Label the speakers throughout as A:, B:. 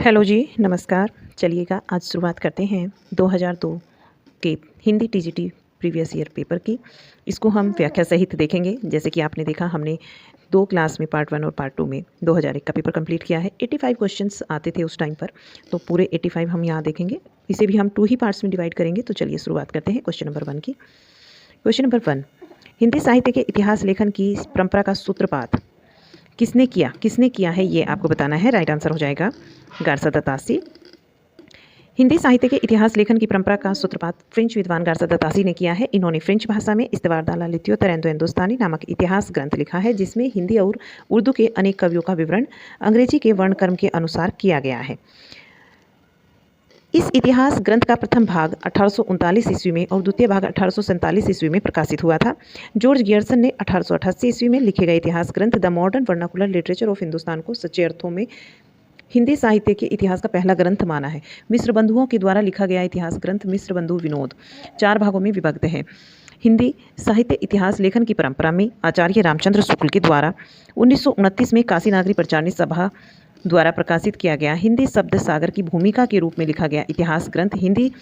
A: Hello जी, नमस्कार। चलिएगा आज शुरुआत करते हैं 2002 के Hindi TGT previous year paper की। इसको हम व्याख्या सहित देखेंगे। जैसे कि आपने देखा, हमने 2 क्लास में पार्ट 1 और पार्ट 2 में 2001 का पेपर कंप्लीट किया है। 85 क्वेश्चंस आते थे उस टाइम पर, तो पूरे 85 हम यहाँ देखेंगे। इसे भी हम 2 ही पार्ट्स में डिवाइड करेंगे। तो चलिए शुरुआत करते हैं क्वेश्चन नंबर 1 की। क्वेश्चन नंबर 1, हिंदी साहित्य के इतिहास लेखन की परंपरा का सूत्रपात किसने किया है, ये आपको बताना है। राइट आंसर हो जाएगा गार्सा दत्तासी। हिंदी साहित्य के इतिहास लेखन की परंपरा का सूत्रपात फ्रेंच विद्वान गार्सा दत्तासी ने किया है। इन्होंने फ्रेंच भाषा में इस्तवारदाला लित्योतरेंदो हिंदुस्तानी नामक इतिहास ग्रंथ लिखा है, जिसमें हिंदी और उर्दू के अनेक कवियों का विवरण अंग्रेजी के वर्णक्रम के अनुसार किया गया है। इस इतिहास ग्रंथ का प्रथम भाग 1839 ईस्वी में और द्वितीय भाग 1847 ईस्वी में प्रकाशित हुआ था। जॉर्ज गियर्सन ने 1888 ईस्वी में लिखे गए इतिहास ग्रंथ the modern vernacular literature of Hindustan को सच्चे अर्थों में हिंदी साहित्य के इतिहास का पहला ग्रंथ माना है। मिस्र बंधुओं के द्वारा लिखा गया इतिहास ग्रंथ मिस्र बंधु विनोद 4 भागों में विभक्त है। हिंदी साहित्य इतिहास लेखन की परंपरा में आचार्य रामचंद्र शुक्ल के द्वारा 1929 में काशी नागरी प्रचारणी सभा द्वारा प्रकाशित किया गया हिंदी शब्द सागर की भूमिका के रूप में लिखा गया इतिहास ग्रंथ हिंदी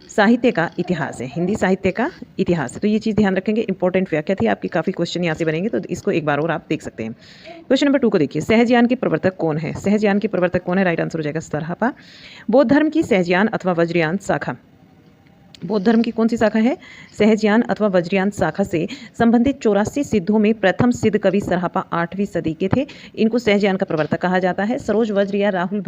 A: साहित्य का इतिहास है। हिंदी साहित्य का इतिहास है, तो ये चीज़ ध्यान रखेंगे। इंपॉर्टेंट व्याख्या थी आपकी, काफ़ी क्वेश्चन यहाँ से बनेंगे, तो इसको एक बार और आप देख सकते हैं। क्वेश्चन नंबर 2 को देखिए। सहजयान के प्रवर्तक कौन है? सहजयान के प्रवर्तक कौन है? राइट आंसर हो जाएगा सरहपा। बौद्ध धर्म की सहजयान अथवा वज्रयान शाखा, बौद्ध धर्म की कौन सी शाखा है? सहजयान अथवा वज्रयान शाखा से संबंधित 84 सिद्धों में प्रथम सिद्ध कवि सरहपा 8वीं सदी के थे। इनको सहजयान का प्रवर्तक कहा जाता है। सरोज वज्र या राहुल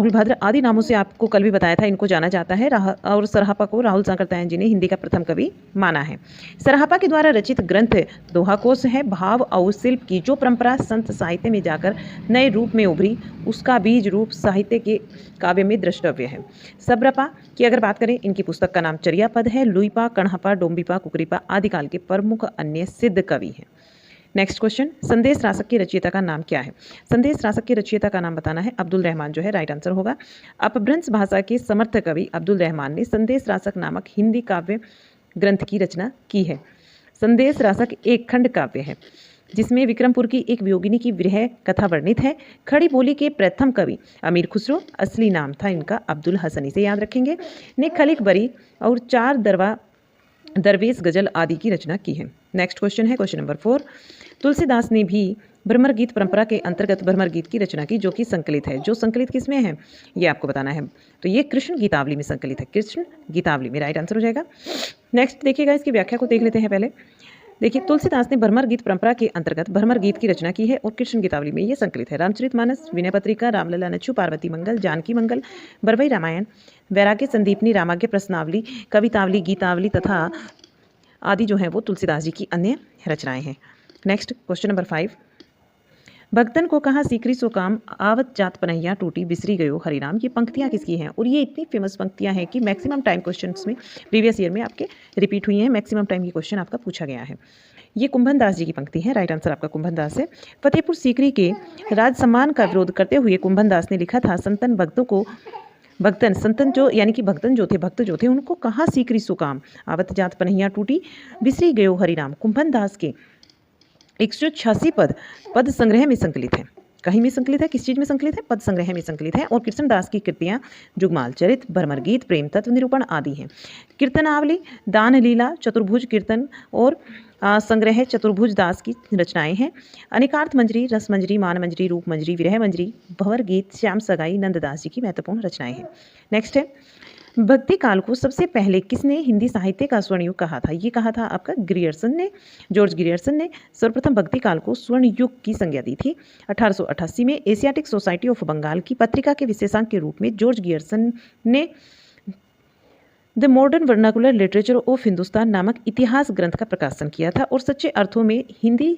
A: भद्र आदि नामों से आपको कल भी बताया था, इनको जाना जाता है। और सरहपा को राहुल सांकरतायन जी ने हिंदी का प्रथम कवि माना है। सरहपा के द्वारा रचित ग्रंथ दोहाकोश है। भाव और शिल्प की जो परंपरा संत साहित्य में जाकर नए रूप में उभरी, उसका बीज रूप साहित्य के काव्य में द्रष्टव्य है। सबरपा की अगर बात करें, इनकी पुस्तक का नाम चर्यापद है। लुईपा, कणहपा, डोम्बिपा, कुकरीपा आदि काल के प्रमुख अन्य सिद्ध कवि हैं। नेक्स्ट क्वेश्चन, संदेश रासक के रचयिता का नाम क्या है? संदेश रासक के रचयिता का नाम बताना है। अब्दुल रहमान जो है राइट आंसर होगा। अपभ्रंश भाषा के समर्थ कवि अब्दुल रहमान ने संदेश रासक नामक हिंदी काव्य ग्रंथ की रचना की है। संदेश रासक एक खंड काव्य है जिसमें विक्रमपुर की एक वियोगिनी की विरह कथा वर्णित है। खड़ी बोली के प्रथम कवि अमीर खुसरो, असली नाम था इनका अब्दुल हसन, इसे याद रखेंगे, ने खलिक बरी और 4 दरवेश गजल आदि की रचना की है। नेक्स्ट क्वेश्चन है क्वेश्चन नंबर 4। तुलसीदास ने भी भ्रमर गीत परंपरा के अंतर्गत भ्रमर गीत की रचना की, जो कि संकलित है। जो संकलित किसमें है ये आपको बताना है। तो ये कृष्ण गीतावली में संकलित है। कृष्ण गीतावली में राइट आंसर हो जाएगा। नेक्स्ट देखिएगा, इसकी व्याख्या को देख लेते हैं पहले। देखिए, तुलसीदास ने भ्रमर गीत परंपरा के अंतर्गत भ्रमर गीत की रचना की है और कृष्ण गीतावली में ये संकलित है। रामचरितमानस, विनय पत्रिका, रामलला, नच्चू, पार्वती मंगल, जानकी मंगल, बरवई रामायण, वैराग्य संदीपनी, रामाज्ञ प्रश्नावली, कवितावली, गीतावली तथा आदि जो है वो तुलसीदास जी की अन्य रचनाएं हैं। Next question number 5। भक्तन को कहा सीकरी सो काम, आवत जात पनैया टूटी बिसरी गयो हरिनाम। ये पंक्तियाँ किसकी हैं? और ये इतनी फेमस पंक्तियाँ हैं कि मैक्सिमम टाइम क्वेश्चंस में प्रीवियस ईयर में आपके रिपीट हुई हैं। मैक्सिमम टाइम ये क्वेश्चन आपका पूछा गया है। ये कुंभन दास जी की पंक्ति है। राइट आंसर आपका कुंभन दास है। फतेहपुर सीकरी के राज सम्मान का विरोध करते हुए कुंभन दास ने लिखा था, संतन भक्त जो थे उनको कहा सीकरी सुकाम, आवत जात पनैया टूटी बिसरी गयो हरिनाम। कुंभन दास के 186 पद संग्रह में संकलित है। कहीं में संकलित है? किस चीज़ में संकलित है? पद संग्रह में संकलित है। और कृष्णदास की कृतियाँ जुगमाल चरित, भ्रमर गीत, प्रेम तत्व निरूपण आदि हैं। कीर्तनावली, दान लीला, चतुर्भुज कीर्तन और संग्रह चतुर्भुज दास की रचनाएं हैं। अनेकार्थ मंजरी, रस मंजरी, मान मंजरी, रूप मंजरी, विरह मंजरी, भंवर गीत, श्याम सगाई नंददास जी की महत्वपूर्ण रचनाएं हैं। नेक्स्ट है, भक्ति काल को सबसे पहले किसने हिंदी साहित्य का स्वर्ण युग कहा था? ये कहा था आपका ग्रियर्सन ने, जॉर्ज ग्रियर्सन ने सर्वप्रथम भक्ति काल को स्वर्ण युग की संज्ञा दी थी। 1888 में एशियाटिक सोसाइटी ऑफ बंगाल की पत्रिका के विशेषांक के रूप में जॉर्ज ग्रियर्सन ने the modern vernacular literature of Hindustan नामक इतिहास ग्रंथ का प्रकाशन किया था। और सच्चे अर्थों में हिंदी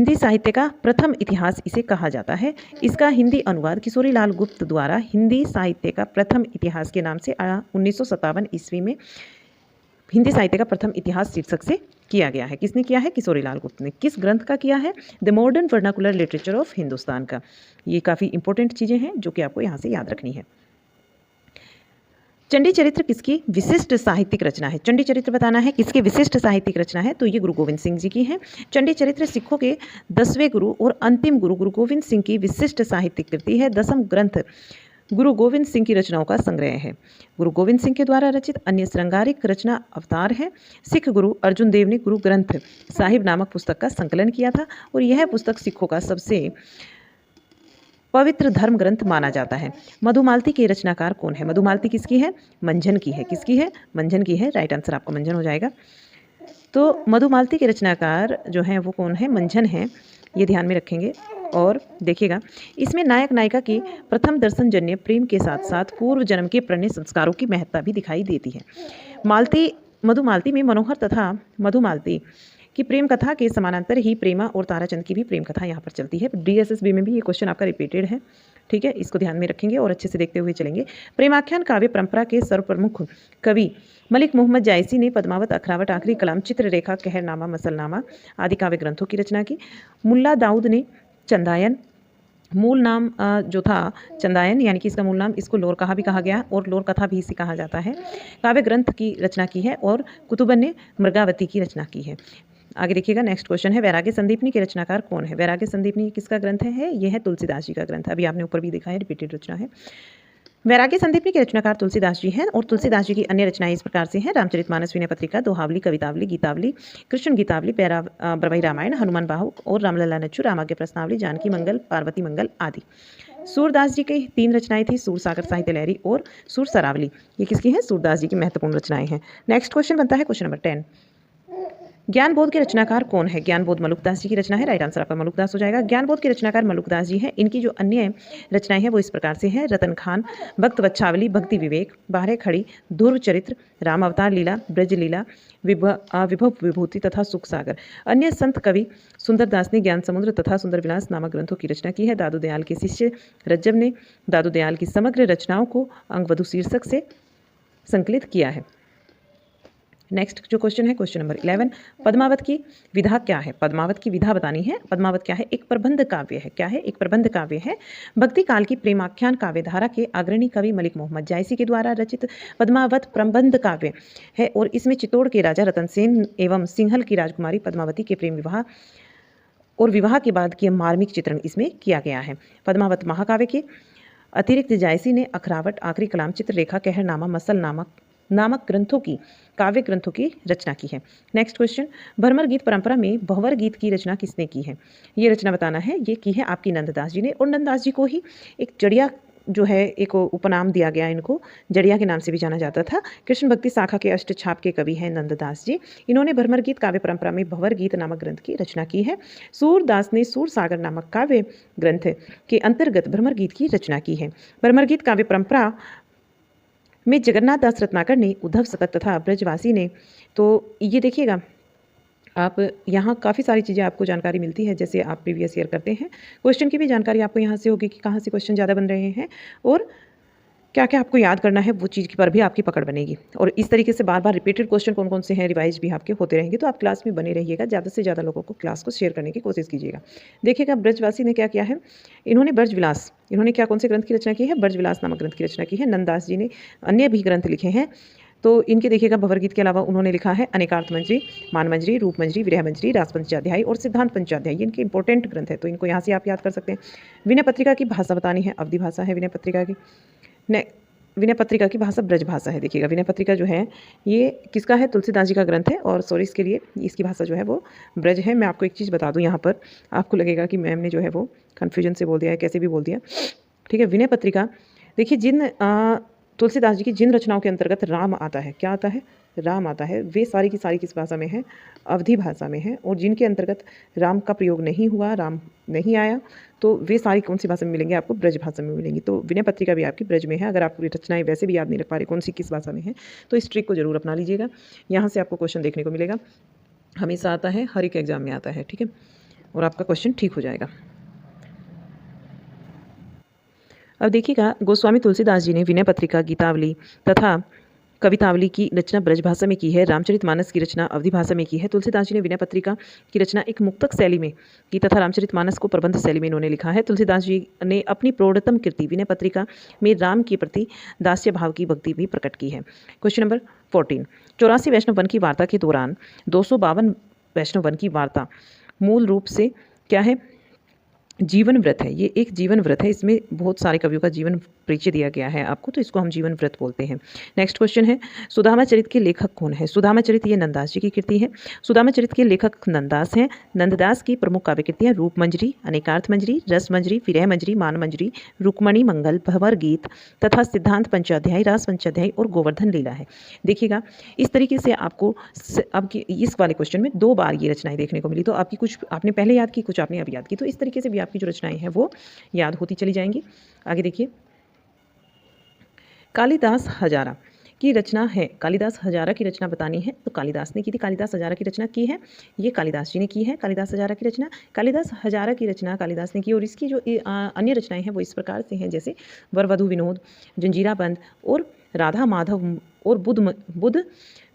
A: साहित्य का प्रथम इतिहास इसे कहा जाता है। इसका हिंदी अनुवाद किशोरीलाल गुप्त द्वारा हिंदी साहित्य का प्रथम इतिहास के नाम से 1957 ईस्वी में हिंदी साहित्य का प्रथम इतिहास शीर्षक से किया गया है। किसने किया है? किशोरीलाल गुप्त ने। किस ग्रंथ का किया है? The modern vernacular literature of Hindustan का। ये काफ़ी इंपॉर्टेंट चीज़ें हैं जो कि आपको यहाँ से याद रखनी है। चंडी चरित्र किसकी विशिष्ट साहित्यिक रचना है? चंडी चरित्र बताना है किसकी विशिष्ट साहित्यिक रचना है, तो ये गुरु गोविंद सिंह जी की है। चंडी चरित्र सिखों के 10वें गुरु और अंतिम गुरु गुरु गोविंद सिंह की विशिष्ट साहित्यिक कृति है। 10वां ग्रंथ गुरु गोविंद सिंह की रचनाओं का संग्रह है। गुरु गोविंद सिंह के द्वारा रचित अन्य श्रृंगारिक रचना अवतार है। सिख गुरु अर्जुन देव ने गुरु ग्रंथ साहिब नामक पुस्तक का संकलन किया था और यह पुस्तक सिखों का सबसे पवित्र धर्म ग्रंथ माना जाता है। मधुमालती के रचनाकार कौन है? मधुमालती किसकी है? मंझन की है। किसकी है? मंझन की है। राइट आंसर आपका मंझन हो जाएगा। तो मधुमालती के रचनाकार जो हैं वो कौन है? मंझन है, ये ध्यान में रखेंगे। और देखिएगा, इसमें नायक नायिका की प्रथम दर्शनजन्य प्रेम के साथ साथ पूर्व जन्म के प्रणय संस्कारों की महत्ता भी दिखाई देती है। मधुमालती में मनोहर तथा मधुमालती कि प्रेम कथा के समानांतर ही प्रेमा और ताराचंद की भी प्रेम कथा यहाँ पर चलती है। DSSB में भी ये क्वेश्चन आपका रिपीटेड है, ठीक है, इसको ध्यान में रखेंगे और अच्छे से देखते हुए चलेंगे। प्रेमाख्यान काव्य परंपरा के सर्वप्रमुख कवि मलिक मोहम्मद जायसी ने पद्मावत, अखरावट, आखिरी कलाम, चित्ररेखा, कहरनामा, मसलनामा आदि काव्य ग्रंथों की रचना की। मुल्ला दाऊद ने चंदायन, मूल नाम जो था चंदायन, यानी कि इसका मूल नाम, इसको लोर कहा भी कहा गया और लोर कथा भी इसे कहा जाता है, काव्य ग्रंथ की रचना की है। और कुतुबन ने मृगावती की रचना की है। आगे देखिएगा, नेक्स्ट क्वेश्चन है वैराग्य संदीपनी के रचनाकार कौन है? वैराग्य संदीपनी किसका ग्रंथ है? यह है तुलसीदास जी का ग्रंथ। अभी आपने ऊपर भी देखा है, रिपीटेड रचना है। वैराग्य संदीपनी के रचनाकार तुलसीदास जी हैं और तुलसीदास जी की अन्य रचनाएं इस प्रकार से हैं: रामचरितमानस, विनय पत्रिका, दोहावली, कवितावली, गीतावली, कृष्ण गीतावली, पैरा बरवई रामायण, हनुमान बाहु और रामलला नच्चू, रामाज्ञ प्रश्नावली, जानकी मंगल, पार्वती मंगल आदि। सूरदास जी की 3 रचनाएं थी: सूर सागर, साहित्य लहरी और सूर सरावली। ये किसकी हैं? सूरदास जी की महत्वपूर्ण रचनाएं हैं। नेक्स्ट क्वेश्चन बनता है क्वेश्चन नंबर 10। ज्ञान बोध के रचनाकार कौन है? ज्ञान बोध मलुकदास जी की रचना है। राइट आंसर आपका मलुकदास हो जाएगा। ज्ञान बोध के रचनाकार मलुकदास जी हैं। इनकी जो अन्य रचनाएं हैं वो इस प्रकार से हैं: रतन खान, भक्त वच्छावली, भक्ति विवेक, बारह खड़ी, ध्रुव चरित्र, राम अवतार लीला, ब्रज लीला, विभव विभूति तथा सुख सागर। अन्य संत कवि सुंदरदास ने ज्ञान समुद्र तथा सुंदर विलास नामक ग्रंथों की रचना की है। दादू दयाल के शिष्य रज्जब ने दादू दयाल की समग्र रचनाओं को अंगवधु शीर्षक से संकलित किया है। नेक्स्ट जो क्वेश्चन है क्वेश्चन नंबर 11। पद्मावत की विधा क्या है? पद्मावत की विधा बतानी है। पद्मावत क्या है? एक प्रबंध काव्य है। क्या है? एक प्रबंध काव्य है। भक्ति काल की प्रेमाख्यान काव्यधारा के अग्रणी कवि मलिक मोहम्मद जायसी के द्वारा रचित पद्मावत प्रबंध काव्य है और इसमें चित्तौड़ के राजा रतन सेन एवं सिंहल की राजकुमारी पद्मावती के प्रेम विवाह और विवाह के बाद के मार्मिक चित्रण इसमें किया गया है। पद्मावत महाकाव्य के अतिरिक्त जायसी ने अखरावट, आखिरी कलाम, चित्ररेखा, कहरनामा, मसल नामक ग्रंथों की काव्य ग्रंथों की रचना की है। Next question. भरमर गीत परंपरा में भंवर गीत की रचना किसने की है? ये रचना बताना है। ये की है आपकी नंददास जी ने और नंददास जी को ही एक जड़िया जो है एक उपनाम दिया गया, इनको जड़िया के नाम से भी जाना जाता था। कृष्ण भक्ति शाखा के अष्टछाप के कवि हैं नंददास जी। इन्होंने भरमर गीत काव्य परंपरा में भंवर गीत नामक ग्रंथ की रचना की है। सूरदास ने सूर सागर नामक काव्य ग्रंथ के अंतर्गत भरमर गीत की रचना की है। भरमर गीत काव्य परंपरा में जगन्नाथ दास रत्नाकर ने, उद्धव सतत तथा ब्रजवासी ने, तो ये देखिएगा आप यहाँ काफ़ी सारी चीज़ें आपको जानकारी मिलती है। जैसे आप प्रीवियस ईयर करते हैं, क्वेश्चन की भी जानकारी आपको यहाँ से होगी कि कहाँ से क्वेश्चन ज़्यादा बन रहे हैं और क्या क्या आपको याद करना है, वो चीज़ पर भी आपकी पकड़ बनेगी। और इस तरीके से बार बार रिपीटेड क्वेश्चन कौन कौन से हैं, रिवाइज भी आपके होते रहेंगे। तो आप क्लास में बने रहिएगा, ज़्यादा से ज़्यादा लोगों को क्लास को शेयर करने की कोशिश कीजिएगा। देखिएगा ब्रजवासी ने क्या किया है, इन्होंने ब्रजविलास, इन्होंने क्या कौन से ग्रंथ की रचना की है? ब्रजविलास नामक ग्रंथ की रचना की है। नंददास जी ने अन्य भी ग्रंथ लिखे हैं। तो इनके देखिएगा भंवर गीत के अलावा उन्होंने लिखा है अनेकार्थ मंजरी, मान मंजरी, रूप मंजरी, विरह मंजरी, रास पंचाध्याय और सिद्धांत पंचाध्याय। ये इनके इंपॉर्टेंट ग्रंथ है, तो इनको यहाँ से आप याद कर सकते हैं। विनय पत्रिका की भाषा बतानी है, अवधि भाषा है विनय पत्रिका की। विनय पत्रिका की भाषा ब्रज भाषा है। देखिएगा विनय पत्रिका जो है ये किसका है? तुलसीदास जी का ग्रंथ है और सॉरी इसके लिए इसकी भाषा जो है वो ब्रज है। मैं आपको एक चीज़ बता दूं, यहाँ पर आपको लगेगा कि मैम ने जो है वो कन्फ्यूजन से बोल दिया है, कैसे भी बोल दिया, ठीक है। विनय पत्रिका देखिए, जिन तुलसीदास जी की जिन रचनाओं के अंतर्गत राम आता है, क्या आता है? राम आता है, वे सारी की सारी किस भाषा में है? अवधि भाषा में है। और जिनके अंतर्गत राम का प्रयोग नहीं हुआ, राम नहीं आया, तो वे सारी कौन सी भाषा में मिलेंगे? आपको ब्रज भाषा में मिलेंगी। तो विनय पत्रिका भी आपकी ब्रज में है। अगर आप पूरी रचनाएं वैसे भी याद नहीं रख पा रहे कौन सी किस भाषा में है, तो इस ट्रिक को जरूर अपना लीजिएगा। यहाँ से आपको क्वेश्चन देखने को मिलेगा, हमेशा आता है, हर एक एग्जाम में आता है, ठीक है, और आपका क्वेश्चन ठीक हो जाएगा। अब देखिएगा, गोस्वामी तुलसीदास जी ने विनय पत्रिका, गीतावली तथा कवितावली की रचना ब्रजभाषा में की है, रामचरितमानस की रचना अवधी भाषा में की है, तुलसीदास जी ने विनय पत्रिका की रचना एक मुक्तक शैली में की तथा रामचरितमानस को प्रबंध शैली में इन्होंने लिखा है। तुलसीदास जी ने अपनी प्रौढ़तम कृति विनय पत्रिका में राम के प्रति दास्य भाव की भक्ति भी प्रकट की है। क्वेश्चन नंबर 14, 84 वैष्णव वन की वार्ता के दौरान 252 वैष्णव वन की वार्ता मूल रूप से क्या है? जीवन व्रत है। ये एक जीवन व्रत है, इसमें बहुत सारे कवियों का जीवन परिचय दिया गया है आपको, तो इसको हम जीवन व्रत बोलते हैं। नेक्स्ट क्वेश्चन है, सुदामा चरित के लेखक कौन है? सुदामा चरित ये नंददास जी की कृति है। सुदामा चरित के लेखक नंददास हैं। नंददास की प्रमुख काव्य कृतियाँ रूप मंजरी, अनेकार्थ मंजरी, रस मंजरी, विरह मंजरी, मान मंजरी, रुक्मणी मंगल, भंवर गीत तथा सिद्धांत पंचाध्यायी, रास पंचाध्यायी और गोवर्धन लीला है। देखिएगा, इस तरीके से आपको अब इस वाले क्वेश्चन में 2 बार ये रचनाएं देखने को मिली, तो आपकी कुछ आपने पहले याद की, कुछ आपने अब याद की, तो इस तरीके से भी आपकी जो रचनाएं हैं वो याद होती चली जाएंगी। आगे देखिए, कालिदास हजारा की रचना है। कालिदास हजारा की रचना बतानी है, तो कालिदास ने की थी। कालिदास हजारा की रचना की है, ये कालिदास जी ने की है। कालिदास हजारा की रचना, कालिदास हजारा की रचना कालिदास ने की, और इसकी जो अन्य रचनाएं हैं वो इस प्रकार से हैं, जैसे वरवधु विनोद, जंजीरा बंद और राधा माधव और बुद्ध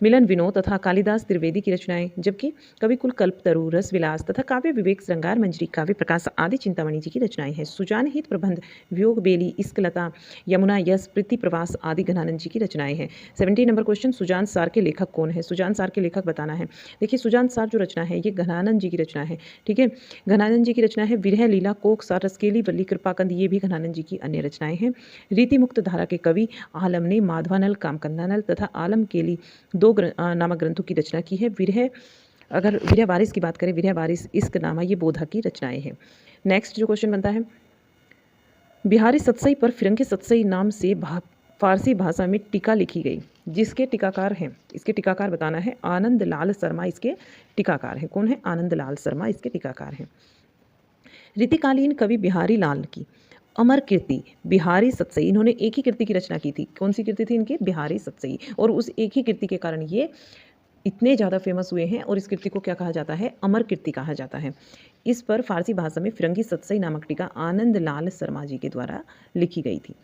A: मिलन विनोद तथा कालिदास त्रिवेदी की रचनाएं, जबकि कविकुल कल्पतरु, रस विलास तथा काव्य विवेक, श्रृंगार मंजरी, काव्य प्रकाश आदि चिंतामणि जी की रचनाएं हैं। सुजान हित प्रबंध, वियोग बेली, इस्कलता, यमुना यश, प्रीति प्रवास आदि घनानंद जी की रचनाएं हैं। 17 नंबर क्वेश्चन, सुजान सार के लेखक कौन है? सुजान सार के लेखक बताना है। देखिए, सुजान सार जो रचना है ये घनानंद जी की रचना है, ठीक है। घनानंद जी की रचना है। विरह लीला, कोक सार, रसकेली, वल्ली, कृपाकंद, ये भी घनानंद जी की अन्य रचनाएं हैं। रीति मुक्त धारा के कवि आलम ने माधवानल, कामकंदानल तथा आलम केली 2 नामक ग्रंथों की रचना की है। अगर विरह वारिस की बात करें, विरह वारिस, इश्कनामा, ये बोधा की रचनाएं हैं। नेक्स्ट जो क्वेश्चन बनता है, बिहारी सतसई पर फिरंगी सतसई नाम से फारसी भाषा में टीका लिखी गई, जिसके टीकाकार हैं, इसके टीकाकार बताना है। आनंद लाल शर्मा इसके टीकाकार हैं। कौन है? आनंद लाल शर्मा इसके टीकाकार हैं। रीतिकालीन कवि बिहारी लाल की अमर कीर्ति बिहारी सतसई, इन्होंने एक ही कृति की रचना की थी। कौन सी कृति थी इनकी? बिहारी सतसई, और उस एक ही कृति के कारण ये इतने ज़्यादा फेमस हुए हैं, और इस कृति को क्या कहा जाता है? अमर कीर्ति कहा जाता है। इस पर फारसी भाषा में फिरंगी सतसई नामक टीका आनंद लाल शर्मा जी के द्वारा लिखी गई थी।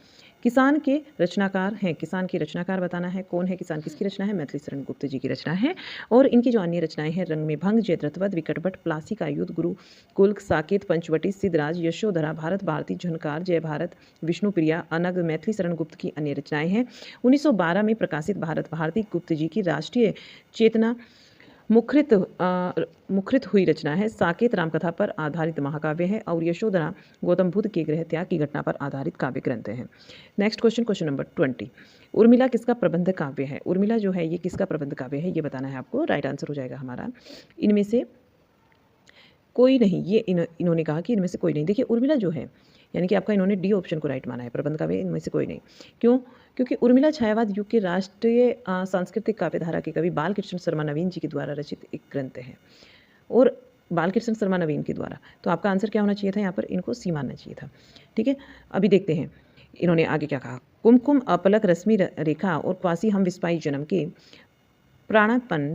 A: किसान के रचनाकार हैं, किसान के रचनाकार बताना है। कौन है किसान? किसकी रचना है? मैथिली शरण गुप्त जी की रचना है। और इनकी जो अन्य रचनाएं हैं, रंग में भंग, जयद्रथवध, विकटभट, प्लासी का युद्ध, गुरुकुल, साकेत, पंचवटी, सिद्धराज, यशोधरा, भारत भारती, झनकार, जय भारत, विष्णुप्रिया, अनग, मैथिली शरण गुप्त की अन्य रचनाएं हैं। 1912 में प्रकाशित भारत भारती गुप्त जी की राष्ट्रीय चेतना मुखरित हुई रचना है। साकेत रामकथा पर आधारित महाकाव्य है, और यशोधरा गौतम बुद्ध के गृह त्याग की घटना पर आधारित काव्य ग्रंथ है। Next question, question number 20, Urmila किसका प्रबंध काव्य है? उर्मिला जो है ये किसका प्रबंध काव्य है, ये बताना है आपको। राइट आंसर हो जाएगा हमारा इनमें से कोई नहीं। ये इन्होंने कहा कि इनमें से कोई नहीं। देखिए, उर्मिला जो है, यानी कि आपका इन्होंने डी ऑप्शन को राइट माना है, प्रबंध काव्य इनमें से कोई नहीं। क्यों? क्योंकि उर्मिला छायावाद युग के राष्ट्रीय सांस्कृतिक काव्यधारा के कवि बालकृष्ण शर्मा नवीन जी के द्वारा रचित एक ग्रंथ है, और बालकृष्ण शर्मा नवीन के द्वारा। तो आपका आंसर क्या होना चाहिए था? यहाँ पर इनको सी मानना चाहिए था, ठीक है। अभी देखते हैं इन्होंने आगे क्या कहा। कुमकुम, अपलक, रश्मि रेखा और क्वासी हम विस्पाई जन्म के, प्राणपन,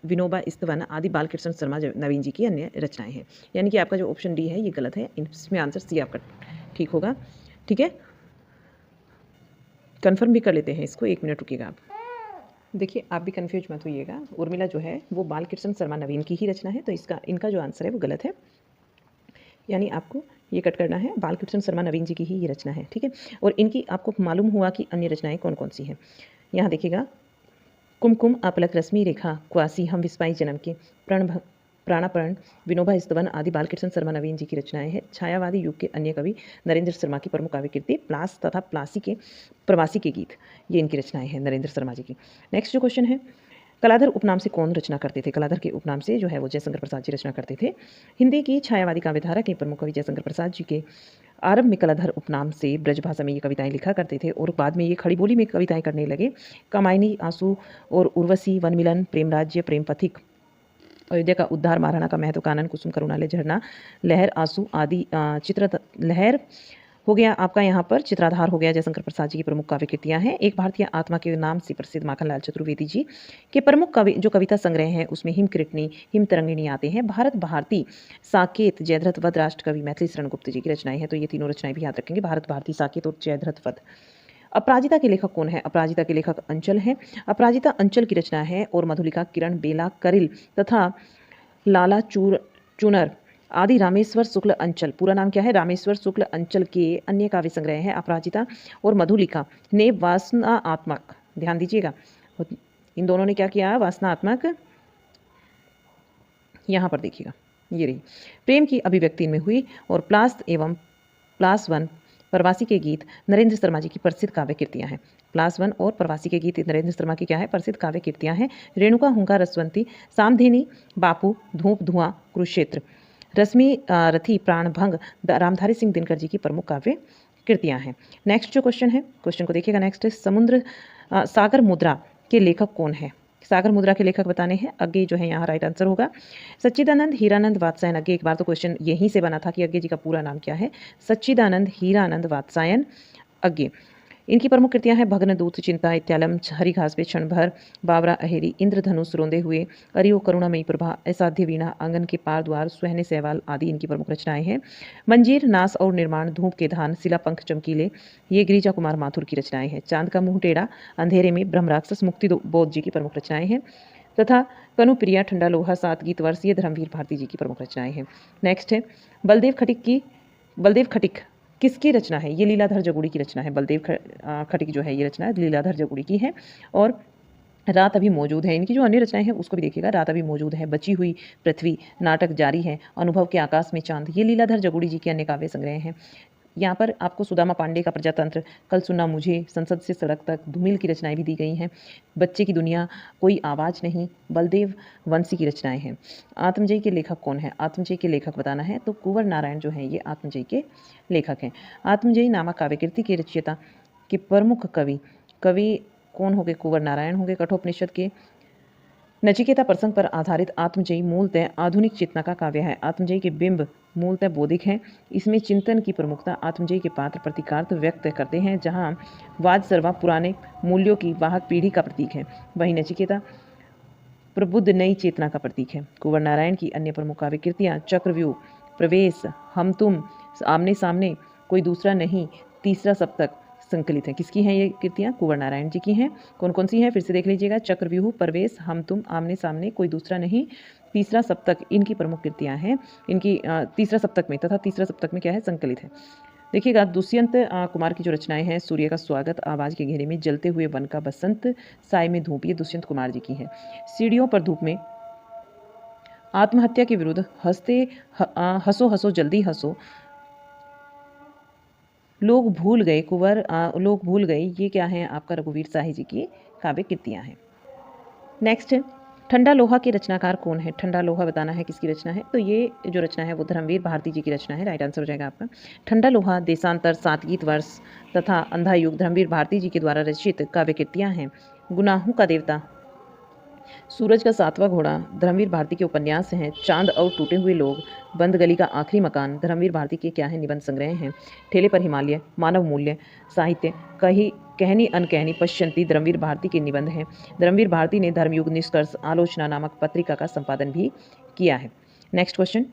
A: विनोबा स्तवन आदि बालकृष्ण शर्मा नवीन जी की अन्य रचनाएं हैं। यानी कि आपका जो ऑप्शन डी है ये गलत है, इसमें आंसर सी आपका ठीक होगा, ठीक है। कंफर्म भी कर लेते हैं इसको, 1 मिनट रुकिएगा आप। देखिए, आप भी कंफ्यूज मत होइएगा, उर्मिला जो है वो बालकृष्ण शर्मा नवीन की ही रचना है, तो इनका जो आंसर है वो गलत है, यानी आपको ये कट करना है। बालकृष्ण शर्मा नवीन जी की ही ये रचना है, ठीक है। और इनकी आपको मालूम हुआ कि अन्य रचनाएं कौन कौन सी हैं। यहाँ देखिएगा, कुमकुम, अपलक, रश्मि रेखा, क्वासी हम विस्पाई जन्म के, प्राणापरण, विनोबा स्तवन आदि बालकृष्ण शर्मा नवीन जी की रचनाएं हैं। छायावादी युग के अन्य कवि नरेंद्र शर्मा की प्रमुख काव्य कृति प्लास तथा प्लासी के प्रवासी के गीत, ये इनकी रचनाएं हैं नरेंद्र शर्मा जी की। नेक्स्ट जो क्वेश्चन है, कलाधर उपनाम से कौन रचना करते थे? कलाधर के उपनाम से जो है वो जयशंकर प्रसाद जी रचना करते थे। हिंदी की छायावादी काव्यधारा के प्रमुख कवि जयशंकर प्रसाद जी के आरंभ में कलाधर उपनाम से ब्रजभाषा में ये कविताएं लिखा करते थे, और बाद में ये खड़ी बोली में कविताएं करने लगे। कामायनी, आंसू और उर्वशी, वन मिलन, प्रेम राज्य, प्रेम पथिक, अयोध्या का उद्धार, महाराणा का महत्व, कानन, कुसुम, करुणालय, झरना, लहर, आंसू आदि, लहर हो गया आपका, यहाँ पर चित्राधार हो गया, जयशंकर प्रसाद जी की प्रमुख काव्य कृतियाँ हैं। एक भारतीय आत्मा के नाम से प्रसिद्ध माखनलाल चतुर्वेदी जी के प्रमुख जो कविता संग्रह हैं उसमें हिमकृतनी, हिम तरंगिणी आते हैं। भारत भारती, साकेत, जयद्रथवध राष्ट्र कवि मैथिली शरण गुप्त जी की रचनाएं हैं, तो ये तीनों रचनाएं भी याद रखेंगे, भारत भारती, साकेत और जयद्रथवध। अपराजिता के लेखक कौन है? अपराजिता के लेखक अंचल हैं। अपराजिता अंचल की रचना है और मधुलिका किरण बेला करिल तथा लाला चूनर आदि रामेश्वर शुक्ल अंचल, पूरा नाम क्या है? रामेश्वर शुक्ल अंचल के अन्य काव्य संग्रह है अपराजिता और मधुलिका ने वासनात्मक, ध्यान दीजिएगा, इन दोनों ने क्या किया? वासनात्मक, यहाँ पर देखिएगा, ये रही, प्रेम की अभिव्यक्ति इनमें हुई। और प्लास एवं प्लास वन प्रवासी के गीत नरेंद्र शर्मा जी की प्रसिद्ध काव्य कृतियाँ हैं। प्लास वन और प्रवासी के गीत नरेंद्र शर्मा की क्या है? प्रसिद्ध काव्य कृतियाँ हैं। रेणुका, हुंकार, रसवंती, सामधिनी, बापू, धूप, धुआं, कुरुक्षेत्र, रश्मि रथी, प्राणभंग रामधारी सिंह दिनकर जी की प्रमुख काव्य कृतियाँ हैं। नेक्स्ट जो क्वेश्चन है, क्वेश्चन को देखिएगा। नेक्स्ट समुद्र सागर मुद्रा के लेखक कौन है? सागर मुद्रा के लेखक बताने हैं। अज्ञे जो है यहाँ राइट आंसर होगा। सच्चिदानंद हीरानंद वात्सायन अज्ञे, एक बार तो क्वेश्चन यहीं से बना था कि अज्ञे जी का पूरा नाम क्या है? सच्चिदानंद हीरानंद वात्सायन अज्ञे। इनकी प्रमुख कृतियां हैं भग्नदूत, चिंता, इत्यालम, हरी घास पे क्षण भर, बावरा अहेरी, इंद्रधनुष, रोंदे हुए, अरियो, करुणामयी प्रभा, असाध्य वीणा, आंगन के पार द्वार, सुहने सहवाल आदि इनकी प्रमुख रचनाएं हैं। मंजीर, नास और निर्माण, धूप के धान, शिला पंख चमकीले, ये गिरिजा कुमार माथुर की रचनाएं हैं। चांद का मुंह टेढ़ा, अंधेरे में, ब्रह्मराक्षस, मुक्ति बोध जी की प्रमुख रचनाएं हैं। तथा कनुप्रिया, ठंडा लोहा, सात गीत वर्ष, ये धर्मवीर भारती जी की प्रमुख रचनाएं हैं। नेक्स्ट है बलदेव खटिक किसकी रचना है? ये लीलाधर जगुड़ी की रचना है। बलदेव खटिक जो है ये रचना लीलाधर जगुड़ी की है। और रात अभी मौजूद है, इनकी जो अन्य रचनाएं हैं उसको भी देखिएगा। रात अभी मौजूद है, बची हुई पृथ्वी, नाटक जारी है, अनुभव के आकाश में चांद, ये लीलाधर जगुड़ी जी के अन्य काव्य संग्रह हैं। यहाँ पर आपको सुदामा पांडे का प्रजातंत्र, कल सुनना मुझे, संसद से सड़क तक, धूमिल की रचनाएं भी दी गई हैं। बच्चे की दुनिया, कोई आवाज़ नहीं, बलदेव वंशी की रचनाएं हैं। आत्मजयी के लेखक कौन है? आत्मजयी के लेखक बताना है तो कुंवर नारायण जो है ये आत्मजयी के लेखक हैं। आत्मजयी नामक काव्य कृति के रचयिता के प्रमुख कवि कौन हो गए? कुंवर नारायण हो गए। कठोपनिषद के नचिकेता प्रसंग पर आधारित आत्मजयी मूलतः आधुनिक चेतना का काव्य है। आत्मजयी के बिंब मूलतः बौद्धिक हैं। इसमें चिंतन की प्रमुखता, आत्मजयी के पात्र प्रतीकार्थ व्यक्त करते हैं, जहाँ वाद सर्वा पुराने मूल्यों की वाहक पीढ़ी का प्रतीक है, वहीं नचिकेता प्रबुद्ध नई चेतना का प्रतीक है। कुंवर नारायण की अन्य प्रमुख काव्य कृतियाँ चक्रव्यूह, प्रवेश, हम तुम, आमने सामने, कोई दूसरा नहीं, तीसरा सप्तक संकलित है। किसकी हैं ये कृतियाँ? कुंवर नारायण जी की हैं। कौन कौन सी हैं फिर से देख लीजिएगा। चक्रव्यूह, प्रवेश, हम तुम, आमने सामने, कोई दूसरा नहीं, तीसरा सप्तक इनकी प्रमुख कृतियाँ हैं। इनकी तीसरा सप्तक में क्या है? संकलित है। देखिएगा दुष्यंत कुमार की जो रचनाएं हैं, सूर्य का स्वागत, आवाज़ के घेरे में, जलते हुए वन का बसंत, साय में धूप, ये दुष्यंत कुमार जी की हैं। सीढ़ियों पर धूप में, आत्महत्या के विरुद्ध, हंसो हंसो जल्दी हंसो, लोग भूल गए, ये क्या है? आपका रघुवीर शाही जी की काव्य कृतियाँ हैं। नेक्स्ट है ठंडा लोहा के रचनाकार कौन है? ठंडा लोहा बताना है किसकी रचना है? तो ये जो रचना है वो धर्मवीर भारती जी की रचना है। राइट आंसर हो जाएगा आपका। ठंडा लोहा, देशांतर, सात गीत वर्ष तथा अंधा युग धर्मवीर भारती जी के द्वारा रचित काव्य कृतियाँ हैं। गुनाहों का देवता, सूरज का सातवां घोड़ा धर्मवीर भारती के उपन्यास हैं। चांद और टूटे हुए लोग, बंद गली का आखिरी मकान धर्मवीर भारती के क्या है? निबंध संग्रह हैं। ठेले पर हिमालय, मानव मूल्य, साहित्य, कहनी अनकहनी, पश्यंती धर्मवीर भारती के निबंध हैं। धर्मवीर भारती ने धर्मयुग, निष्कर्ष, आलोचना नामक पत्रिका का संपादन भी किया है। नेक्स्ट क्वेश्चन,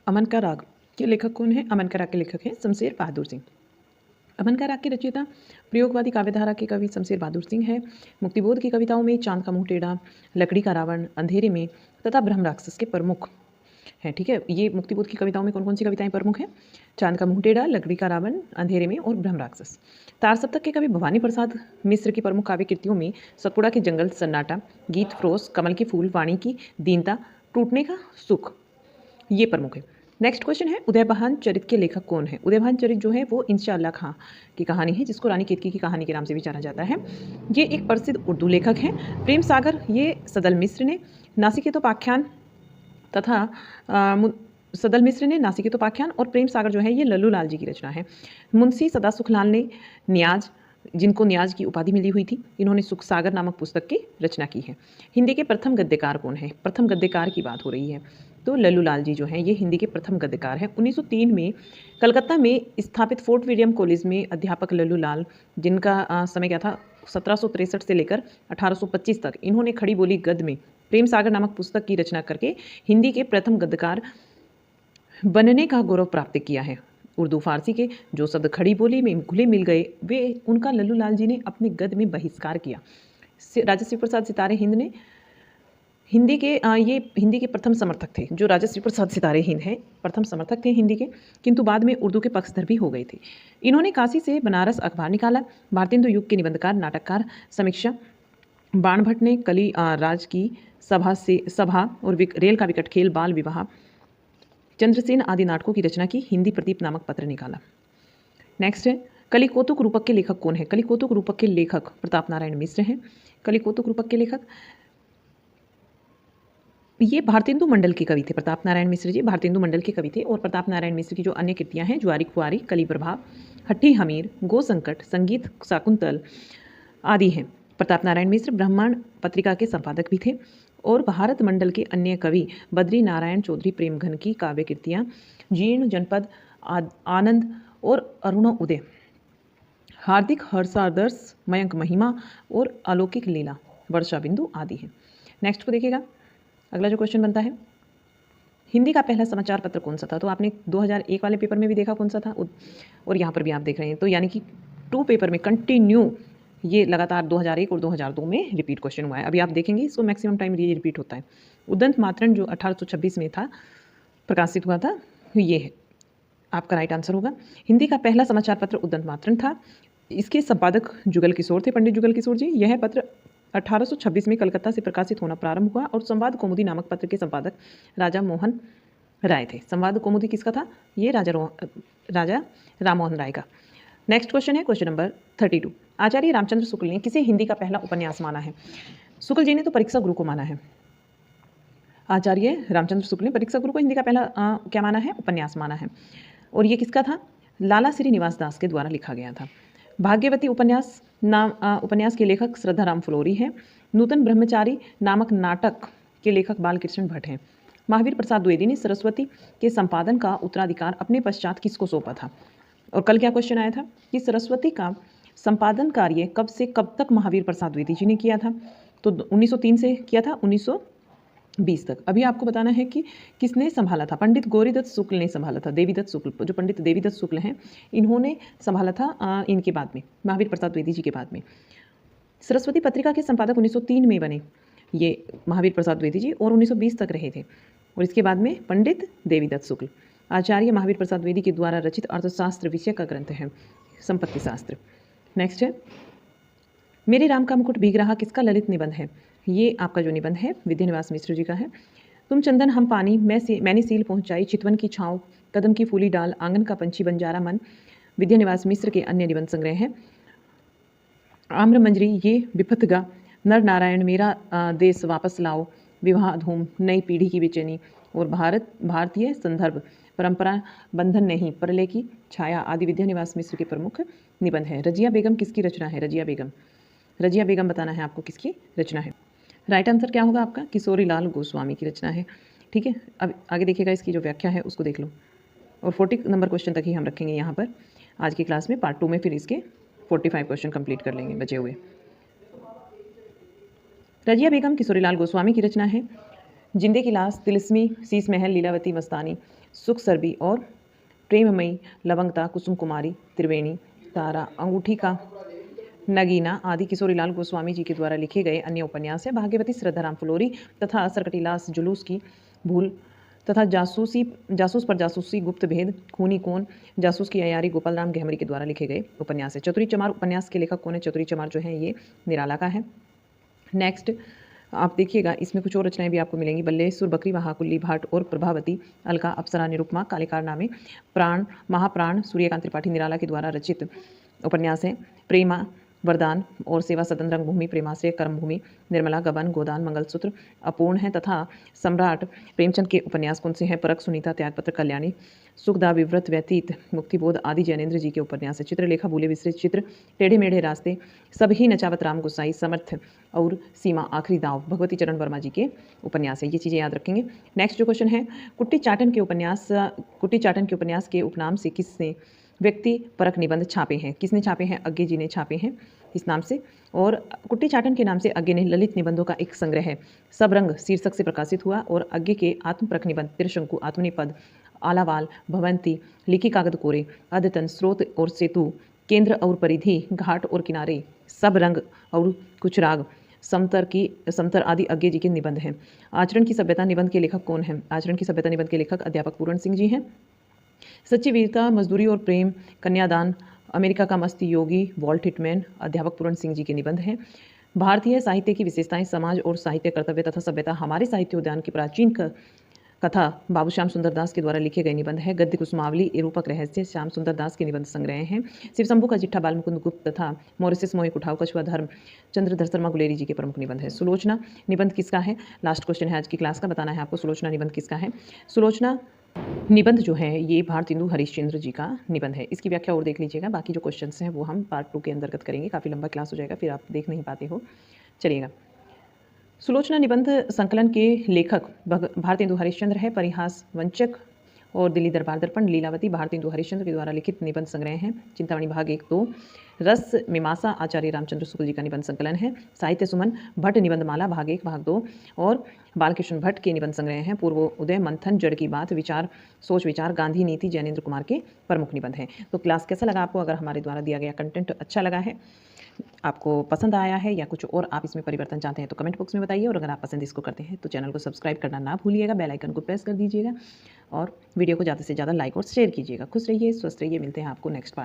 A: अमन का राग के लेखक कौन है? अमन का राग के लेखक हैं शमशेर बहादुर सिंह। अमन का राग के रचयिता प्रयोगवादी काव्यधारा के कवि शमशेर बहादुर सिंह है। मुक्तिबोध की कविताओं में चांद का मुंह टेढ़ा, लकड़ी का रावण, अंधेरे में तथा ब्रह्मराक्षस के प्रमुख हैं। ठीक है, ये मुक्तिबोध की कविताओं में कौन कौन सी कविताएं प्रमुख हैं? चांद का मुंह टेढ़ा, लकड़ी का रावण, अंधेरे में और ब्रह्मराक्षस। तार सप्तक के कवि भवानी प्रसाद मिश्र की प्रमुख काव्य कृतियों में सतपुड़ा के जंगल, सन्नाटा, गीत फ्रोस, कमल के फूल, वाणी की दीनता, टूटने का सुख, ये प्रमुख है। नेक्स्ट क्वेश्चन है उदयभान चरित के लेखक कौन है? उदयभान चरित जो है वो इंशाअल्लाह खां की कहानी है, जिसको रानी केतकी की कहानी के नाम से भी जाना जाता है। ये एक प्रसिद्ध उर्दू लेखक हैं। प्रेम सागर ये सदल मिश्र ने, नासिकेतोपाख्यान तथा सदल मिश्र ने नासिकेतोपाख्यान और प्रेम सागर जो है ये लल्लू लाल जी की रचना है। मुंशी सदा सुखलाल ने न्याज, जिनको न्याज की उपाधि मिली हुई थी, इन्होंने सुख सागर नामक पुस्तक की रचना की है। हिंदी के प्रथम गद्यकार कौन है? प्रथम गद्यकार की बात हो रही है तो लल्लू लाल जी जो हैं ये हिंदी के प्रथम गद्यकार हैं। 1903 में कलकत्ता में स्थापित फोर्ट विलियम कॉलेज में अध्यापक लल्लू लाल, जिनका समय क्या था 1763 से लेकर 1825 तक, इन्होंने खड़ी बोली गद्य में प्रेम सागर नामक पुस्तक की रचना करके हिंदी के प्रथम गद्यकार बनने का गौरव प्राप्त किया है। उर्दू फारसी के जो शब्द खड़ी बोली में घुले मिल गए वे उनका लल्लू लाल जी ने अपने गद में बहिष्कार किया। राजश्री प्रसाद सितारे हिंद ने ये हिंदी के प्रथम समर्थक थे। जो राजश्री प्रसाद सितारे हिंद हैं प्रथम समर्थक थे हिंदी के, किंतु बाद में उर्दू के पक्षधर भी हो गए थे। इन्होंने काशी से बनारस अखबार निकाला। भारतेंदु युग के निबंधकार, नाटककार, समीक्षा बाण भट्ट ने कली राज की सभा और रेल का विकट खेल, बाल विवाह, चंद्रसेन आदि नाटकों की रचना की। हिंदी प्रदीप नामक पत्र निकाला। नेक्स्ट है कलिकोतुक रूपक के लेखक कौन है? कलिकोतुक रूपक के लेखक प्रताप नारायण मिश्र हैं। कलिकोतुक रूपक के लेखक ये भारतेंदु मंडल के कवि थे। प्रताप नारायण मिश्र जी भारतेंदु मंडल के कवि थे। और प्रताप नारायण मिश्र की जो अन्य कृतियां हैं, ज्वारी खुआरी, कली प्रभाव, हट्टी हमीर, गो संकट, संगीत शाकुंतल आदि हैं। प्रताप नारायण मिश्र ब्राह्मण पत्रिका के संपादक भी थे। और भारत मंडल के अन्य कवि बद्री नारायण चौधरी प्रेमघन की काव्य कृतियाँ जीर्ण जनपद, आनंद और अरुण उदय, हार्दिक हर्षादर्श, मयंक महिमा और अलौकिक लीला, वर्षा बिंदु आदि हैं। नेक्स्ट को देखिएगा। अगला जो क्वेश्चन बनता है, हिंदी का पहला समाचार पत्र कौन सा था? तो आपने 2001 वाले पेपर में भी देखा कौन सा था, और यहाँ पर भी आप देख रहे हैं। तो यानी कि 2 पेपर में कंटिन्यू ये लगातार 2001 और 2002 में रिपीट क्वेश्चन हुआ है। अभी आप देखेंगे इसको मैक्सिमम टाइम ये रिपीट होता है। उदंत मातरण जो 1826 में था, प्रकाशित हुआ था, ये है आपका राइट आंसर होगा। हिंदी का पहला समाचार पत्र उदंत मातरण था। इसके संपादक जुगल किशोर थे, पंडित जुगल किशोर जी। यह पत्र 1826 में कलकत्ता से प्रकाशित होना प्रारंभ हुआ और संवाद कौमुदी नामक पत्र के संपादक राजा मोहन राय थे। संवाद कौमुदी किसका था? ये राजा राम मोहन राय का। नेक्स्ट क्वेश्चन है क्वेश्चन नंबर 32। आचार्य रामचंद्र शुक्ल ने किसे हिंदी का पहला उपन्यास माना है? शुक्ल जी ने तो परीक्षा गुरु को माना है। आचार्य रामचंद्र शुक्ल ने परीक्षा गुरु को हिंदी का पहला क्या माना है? उपन्यास माना है। और ये किसका था? लाला श्रीनिवास दास के द्वारा लिखा गया था। भाग्यवती उपन्यास के लेखक श्रद्धाराम फुलोरी हैं। नूतन ब्रह्मचारी नामक नाटक के लेखक बालकृष्ण भट्ट हैं। महावीर प्रसाद द्विवेदी ने सरस्वती के संपादन का उत्तराधिकार अपने पश्चात किसको सौंपा था? और कल क्या क्वेश्चन आया था कि सरस्वती का संपादन कार्य कब से कब तक महावीर प्रसाद द्विवेदी जी ने किया था? तो 1903 से किया था 1920 तक। अभी आपको बताना है कि किसने संभाला था। पंडित गौरीदत्त शुक्ल ने संभाला था। देवीदत्त शुक्ल, जो पंडित देवीदत्त शुक्ल हैं, इन्होंने संभाला था इनके बाद में, महावीर प्रसाद द्विवेदी जी के बाद में। सरस्वती पत्रिका के संपादक 1903 में बने ये महावीर प्रसाद द्विवेदी जी, और 1920 तक रहे थे। और इसके बाद में पंडित देवीदत्त शुक्ल। आचार्य महावीर प्रसाद द्विवेदी के द्वारा रचित अर्थशास्त्र विषय का ग्रंथ है संपत्ति शास्त्र। नेक्स्ट है मेरे राम का मुकुट भीग रहा किसका ललित निबंध है? ये आपका जो निबंध है विद्यानिवास मिश्र जी का है। तुम चंदन हम पानी, मैंने सील पहुंचाई, चितवन की छाँव, कदम की फूली डाल, आंगन का पंछी बंजारा मन, विद्यानिवास मिश्र के अन्य निबंध संग्रह हैं। आम्र मंजरी, ये विपथगा, नर नारायण, मेरा देश वापस लाओ, विवाह धूम, नई पीढ़ी की बेचैनी, और भारतीय संदर्भ, परंपरा बंधन नहीं, प्रलय की छाया आदि विद्यानिवास मिश्र के प्रमुख निबंध है। रजिया बेगम किसकी रचना है? रजिया बेगम बताना है आपको किसकी रचना है। राइट आंसर क्या होगा आपका? किशोरी लाल गोस्वामी की रचना है। ठीक है, अब आगे देखिएगा, इसकी जो व्याख्या है उसको देख लो। और 40 नंबर क्वेश्चन तक ही हम रखेंगे यहाँ पर आज की क्लास में। पार्ट 2 में फिर इसके 45 क्वेश्चन कंप्लीट कर लेंगे बचे हुए। रजिया बेगम किशोरी लाल गोस्वामी की रचना है। जिंदे की लाश, तिलिस्मी, शीश महल, लीलावती मस्तानी, सुख सरबी और प्रेममयी, लवंगता, कुसुम कुमारी, त्रिवेणी, तारा, अंगूठी का नगीना आदि किशोरीलाल गोस्वामी जी के द्वारा लिखे गए अन्य उपन्यास है। भाग्यवती श्रद्धाराम फुलोरी तथा सरकटीलास जुलूस की भूल तथा जासूस पर जासूसी, गुप्त भेद, खूनी कौन, जासूस की अयारी गोपाल राम गहमरी के द्वारा लिखे गए उपन्यास है। चतुरी चमार उपन्यास के लेखक कौन है? चतुरी चमार जो है ये निराला का है। नेक्स्ट आप देखिएगा, इसमें कुछ और रचनाएं भी आपको मिलेंगी। बल्लेश्वर, बकरी, महाकुल्ली, भाट और प्रभावती, अलका, अप्सरा, निरुपमा, कालिकार नामे, प्राण, महाप्राण सूर्यकांत त्रिपाठी निराला के द्वारा रचित उपन्यास है। प्रेमा, वरदान और सेवा सदन, रंगभूमि, प्रेमाश्रय, कर्मभूमि, निर्मला, गबन, गोदान, मंगलसूत्र, अपूर्ण है। तथा सम्राट प्रेमचंद के उपन्यास कौन से हैं? परख, सुनीता, त्यागपत्र, कल्याणी, सुखदा, विव्रत, व्यतीत, मुक्तिबोध आदि जैनेन्द्र जी के उपन्यास है। चित्रलेखा, भूले बिसरे चित्र, टेढ़े मेढ़े रास्ते, सभी नचावत राम गोसाई, समर्थ और सीमा, आखिरी दाव भगवती चरण वर्मा जी के उपन्यास है। ये चीज़ें याद रखेंगे। नेक्स्ट जो क्वेश्चन है, कुट्टी चाटन के उपन्यास के उपनाम से व्यक्ति परक निबंध छापे हैं। किसने छापे हैं? अग्गे जी ने छापे हैं इस नाम से। और कुट्टी चाटन के नाम से अग्गे ने ललित निबंधों का एक संग्रह है सब रंग शीर्षक से प्रकाशित हुआ। और अग्गे के आत्मपरक निबंध त्रिशंकु, आत्मनिपद, आलावाल, भवंती, लिखी कागद कोरे, अद्यतन, स्रोत और सेतु, केंद्र और परिधि, घाट और किनारे, सब रंग और कुछ राग, समतर आदि अग्गे जी के निबंध हैं। आचरण की सभ्यता निबंध के लेखक कौन हैं? आचरण की सभ्यता निबंध के लेखक अध्यापक पूरण सिंह जी हैं। सच्ची वीरता, मजदूरी और प्रेम, कन्यादान, अमेरिका का मस्त योगी, वॉल्ट हिटमैन, अध्यापक पूरण सिंह जी के निबंध हैं। भारतीय साहित्य की विशेषताएं, समाज और साहित्य, कर्तव्य तथा सभ्यता, हमारे साहित्य उद्यान की प्राचीन कथा, बाबूश्याम सुंदर दास के द्वारा लिखे गए निबंध है। गद्य कुसुमावली, रूपक रहस्य, श्याम सुंदर दास के निबंध संग्रह हैं। शिव शंभू का चिट्ठा, बालमुकुंद गुप्त तथा मॉरिसस मोहिक उठाव, कछुआ धर्म, चंद्रधर शर्मा गुलेरी जी के प्रमुख निबंध है। सुलोचना निबंध किसका है? लास्ट क्वेश्चन है आज की क्लास का, बताना है आपको सुलोचना निबंध किसका है। सुलोचना निबंध जो है ये भारतेंदु हरिश्चंद्र जी का निबंध है। इसकी व्याख्या और देख लीजिएगा, बाकी जो क्वेश्चंस हैं वो हम पार्ट 2 के अंतर्गत करेंगे। काफ़ी लंबा क्लास हो जाएगा, फिर आप देख नहीं पाते हो। चलिएगा, सुलोचना निबंध संकलन के लेखक भारतेंदु हरिश्चंद्र है। परिहास वंचक और दिल्ली दरबार दर्पण, लीलावती, भारतेंदु हरिश्चंद्र के द्वारा लिखित निबंध संग्रह हैं। चिंतामणि भाग 1-2, रस मीमांसा, आचार्य रामचंद्र शुक्ल जी का निबंध संकलन है। साहित्य सुमन, भट्ट निबंधमाला भाग 1 भाग 2 और बालकृष्ण भट्ट के निबंध संग्रह हैं। पूर्व उदय, मंथन, जड़ की बात, विचार, सोच विचार, गांधी नीति, जैनेन्द्र कुमार के प्रमुख निबंध हैं। तो क्लास कैसा लगा आपको? अगर हमारे द्वारा दिया गया कंटेंट अच्छा लगा है, आपको पसंद आया है या कुछ और आप इसमें परिवर्तन चाहते हैं तो कमेंट बॉक्स में बताइए। और अगर आप पसंद इसको करते हैं तो चैनल को सब्सक्राइब करना ना भूलिएगा, बेल आइकन को प्रेस कर दीजिएगा और वीडियो को ज़्यादा से ज़्यादा लाइक और शेयर कीजिएगा। खुश रहिए, स्वस्थ रहिए, मिलते हैं आपको नेक्स्ट पार्ट।